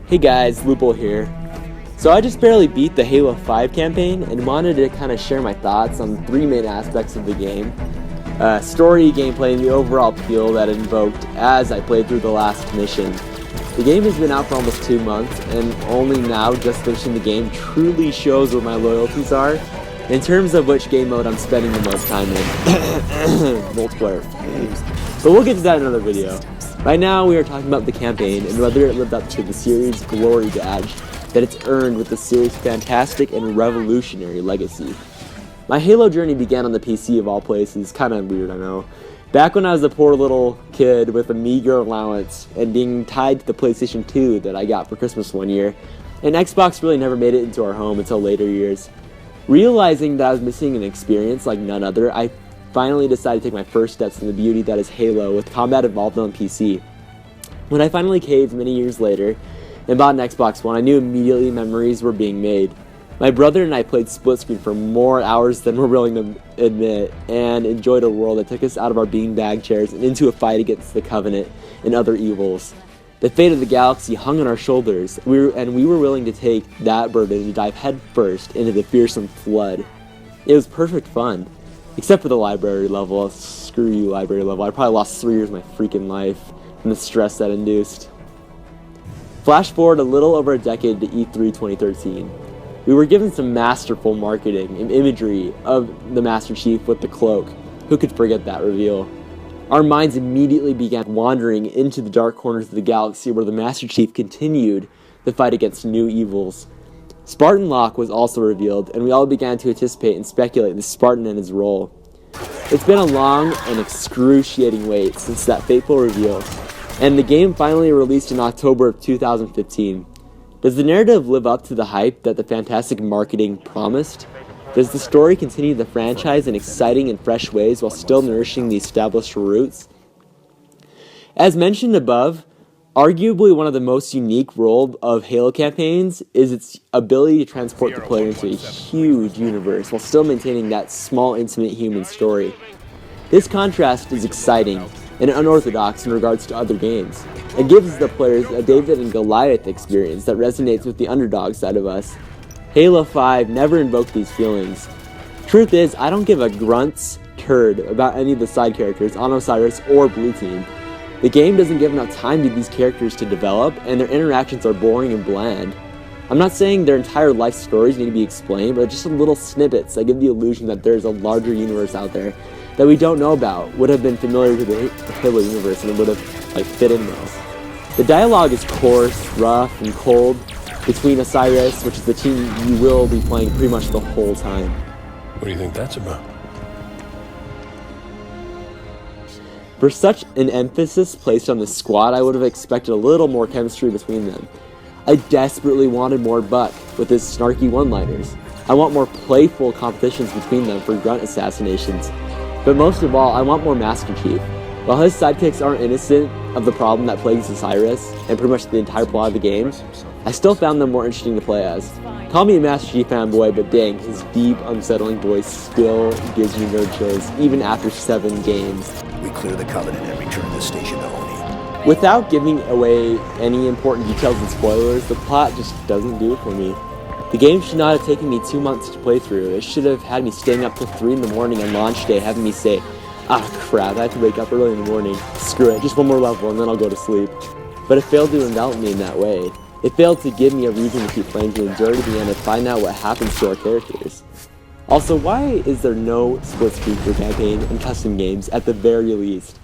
Hey guys, Lupo here. So I just barely beat the Halo 5 campaign and wanted to kind of share my thoughts on the three main aspects of the game. Story, gameplay, and the overall appeal that it invoked as I played through the last mission. The game has been out for almost 2 months, and only now just finishing the game truly shows where my loyalties are, in terms of which game mode I'm spending the most time in. Multiplayer. But we'll get to that in another video. Right now we are talking about the campaign and whether it lived up to the series' glory badge that it's earned with the series' fantastic and revolutionary legacy. My Halo journey began on the PC of all places, kinda weird I know. Back when I was a poor little kid with a meager allowance and being tied to the PlayStation 2 that I got for Christmas one year, and Xbox really never made it into our home until later years. Realizing that I was missing an experience like none other, I finally decided to take my first steps in the beauty that is Halo with combat involved on PC. When I finally caved many years later and bought an Xbox One, I knew immediately memories were being made. My brother and I played split screen for more hours than we're willing to admit and enjoyed a world that took us out of our beanbag chairs and into a fight against the Covenant and other evils. The fate of the galaxy hung on our shoulders, we were willing to take that burden and dive headfirst into the fearsome flood. It was perfect fun. Except for the library level. Screw you, library level. I probably lost 3 years of my freaking life from the stress that induced. Flash forward a little over a decade to E3 2013. We were given some masterful marketing and imagery of the Master Chief with the cloak. Who could forget that reveal? Our minds immediately began wandering into the dark corners of the galaxy where the Master Chief continued the fight against new evils. Spartan Locke was also revealed, and we all began to anticipate and speculate the Spartan and his role. It's been a long and excruciating wait since that fateful reveal, and the game finally released in October of 2015. Does the narrative live up to the hype that the fantastic marketing promised? Does the story continue the franchise in exciting and fresh ways while still nourishing the established roots? As mentioned above, arguably one of the most unique role of Halo campaigns is its ability to transport the player into a huge universe while still maintaining that small, intimate human story. This contrast is exciting and unorthodox in regards to other games. It gives the players a David and Goliath experience that resonates with the underdog side of us. Halo 5 never invoked these feelings. Truth is, I don't give a grunt's turd about any of the side characters on Osiris or Blue Team. The game doesn't give enough time to these characters to develop, and their interactions are boring and bland. I'm not saying their entire life stories need to be explained, but just little snippets that give the illusion that there's a larger universe out there that we don't know about would have been familiar to the Halo universe and it would have fit in well. The dialogue is coarse, rough, and cold between Osiris, which is the team you will be playing pretty much the whole time. What do you think that's about? For such an emphasis placed on the squad, I would have expected a little more chemistry between them. I desperately wanted more Buck with his snarky one-liners. I want more playful competitions between them for grunt assassinations. But most of all, I want more Master Chief. While his sidekicks aren't innocent of the problem that plagues Osiris, and pretty much the entire plot of the game, I still found them more interesting to play as. Call me a Master Chief fanboy, but dang, his deep, unsettling voice still gives me nerd chills, even after 7 games. We clear the Covenant and return the station to Oni. Without giving away any important details and spoilers, the plot just doesn't do it for me. The game should not have taken me 2 months to play through. It should have had me staying up till 3 in the morning on launch day, having me say, ah crap, I have to wake up early in the morning. Screw it, just one more level and then I'll go to sleep. But it failed to envelop me in that way. It failed to give me a reason to keep playing, to endure to the end and find out what happens to our characters. Also, why is there no split screen for campaign and custom games at the very least?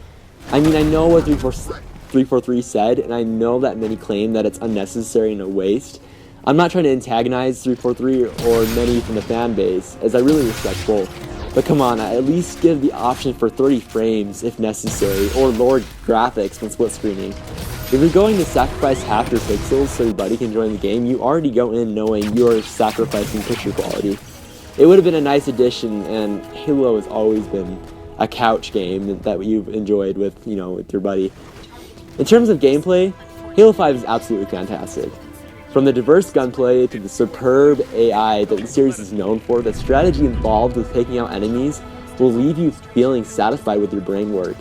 I mean, I know what 343 said, and I know that many claim that it's unnecessary and a waste. I'm not trying to antagonize 343 or many from the fan base, as I really respect both. But come on, at least give the option for 30 frames if necessary, or lower graphics when split screening. If you're going to sacrifice half your pixels so your buddy can join the game, you already go in knowing you're sacrificing picture quality. It would have been a nice addition, and Halo has always been a couch game that you've enjoyed with your buddy. In terms of gameplay, Halo 5 is absolutely fantastic. From the diverse gunplay to the superb AI that the series is known for, the strategy involved with taking out enemies will leave you feeling satisfied with your brain work.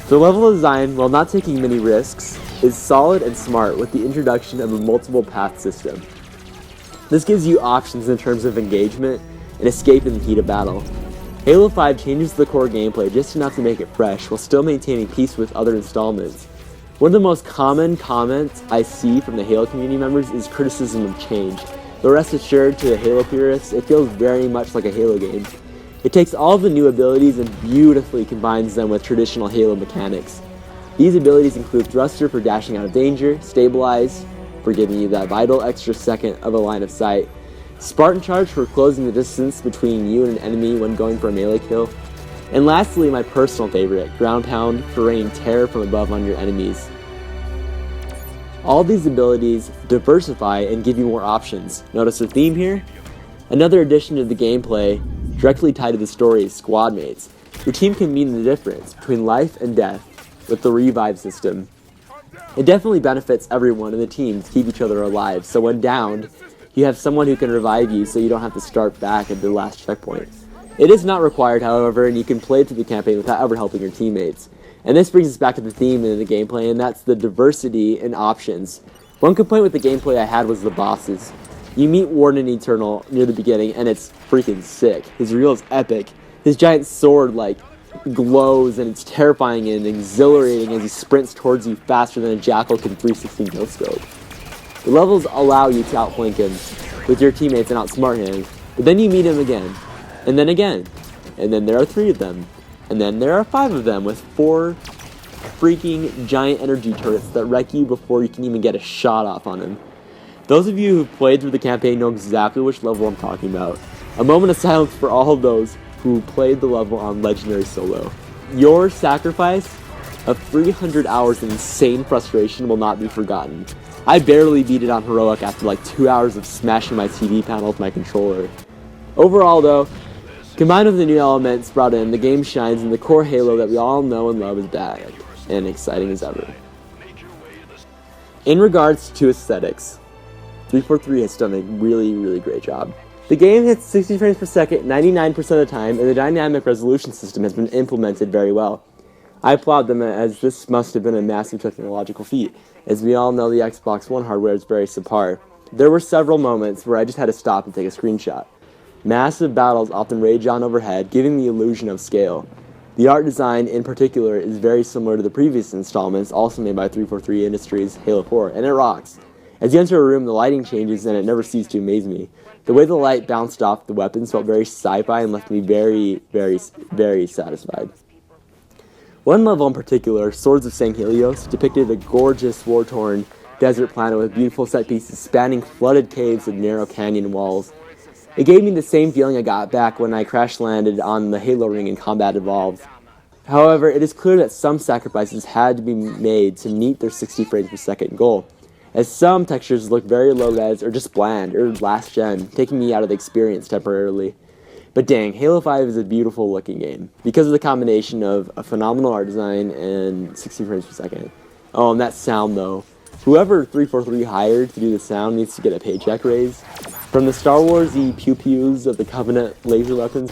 The level design, while not taking many risks, is solid and smart with the introduction of a multiple path system. This gives you options in terms of engagement and escape in the heat of battle. Halo 5 changes the core gameplay just enough to make it fresh while still maintaining peace with other installments. One of the most common comments I see from the Halo community members is criticism of change, but rest assured to the Halo purists, it feels very much like a Halo game. It takes all of the new abilities and beautifully combines them with traditional Halo mechanics. These abilities include Thruster for dashing out of danger, Stabilize for giving you that vital extra second of a line of sight, Spartan Charge for closing the distance between you and an enemy when going for a melee kill, and lastly, my personal favorite, Ground Pound for raining terror from above on your enemies. All these abilities diversify and give you more options. Notice the theme here? Another addition to the gameplay, directly tied to the story, is squad mates. Your team can mean the difference between life and death with the revive system. It definitely benefits everyone in the team to keep each other alive, so when downed, you have someone who can revive you so you don't have to start back at the last checkpoint. It is not required, however, and you can play through the campaign without ever helping your teammates. And this brings us back to the theme in the gameplay, and that's the diversity in options. One complaint with the gameplay I had was the bosses. You meet Warden Eternal near the beginning, and it's freaking sick. His reel is epic. His giant sword, glows, and it's terrifying and exhilarating as he sprints towards you faster than a jackal can 360 no-scope. The levels allow you to outflank him with your teammates and outsmart him, but then you meet him again. And then again, and then there are 3 of them, and then there are 5 of them with 4 freaking giant energy turrets that wreck you before you can even get a shot off on him. Those of you who've played through the campaign know exactly which level I'm talking about. A moment of silence for all of those who played the level on Legendary Solo. Your sacrifice of 300 hours of insane frustration will not be forgotten. I barely beat it on Heroic after 2 hours of smashing my TV panel with my controller. Overall though, combined with the new elements brought in, the game shines and the core Halo that we all know and love is back, and exciting as ever. In regards to aesthetics, 343 has done a really great job. The game hits 60 frames per second 99% of the time, and the dynamic resolution system has been implemented very well. I applaud them, as this must have been a massive technological feat. As we all know, the Xbox One hardware is very subpar. There were several moments where I just had to stop and take a screenshot. Massive battles often rage on overhead, giving the illusion of scale. The art design in particular is very similar to the previous installments, also made by 343 Industries' Halo 4, and it rocks. As you enter a room, the lighting changes and it never ceases to amaze me. The way the light bounced off the weapons felt very sci-fi and left me very satisfied. One level in particular, Swords of St. Helios, depicted a gorgeous war-torn desert planet with beautiful set pieces spanning flooded caves and narrow canyon walls. It gave me the same feeling I got back when I crash-landed on the Halo ring in Combat Evolved. However, it is clear that some sacrifices had to be made to meet their 60 frames per second goal, as some textures look very low-res or just bland or last-gen, taking me out of the experience temporarily. But dang, Halo 5 is a beautiful looking game, because of the combination of a phenomenal art design and 60 frames per second. Oh, and that sound though. Whoever 343 hired to do the sound needs to get a paycheck raise. From the Star Wars-y pew-pews of the Covenant laser weapons,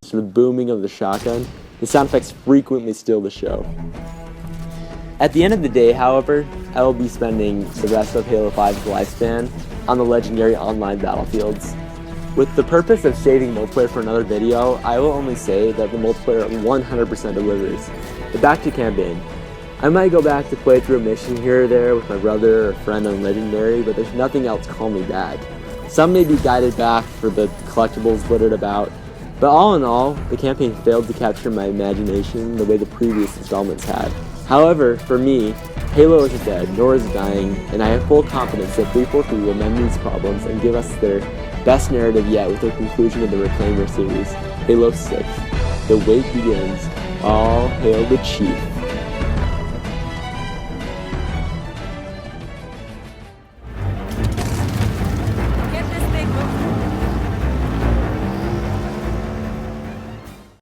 to the booming of the shotgun, the sound effects frequently steal the show. At the end of the day, however, I will be spending the rest of Halo 5's lifespan on the legendary online battlefields. With the purpose of saving multiplayer for another video, I will only say that the multiplayer 100% delivers. But back to campaign. I might go back to play through a mission here or there with my brother or friend on Legendary, but there's nothing else calling me back. Some may be guided back for the collectibles littered about, but all in all, the campaign failed to capture my imagination the way the previous installments had. However, for me, Halo isn't dead, nor is it dying, and I have full confidence that 343 will mend these problems and give us their best narrative yet with their conclusion of the Reclaimer series, Halo 6. The wait begins. All hail the Chief.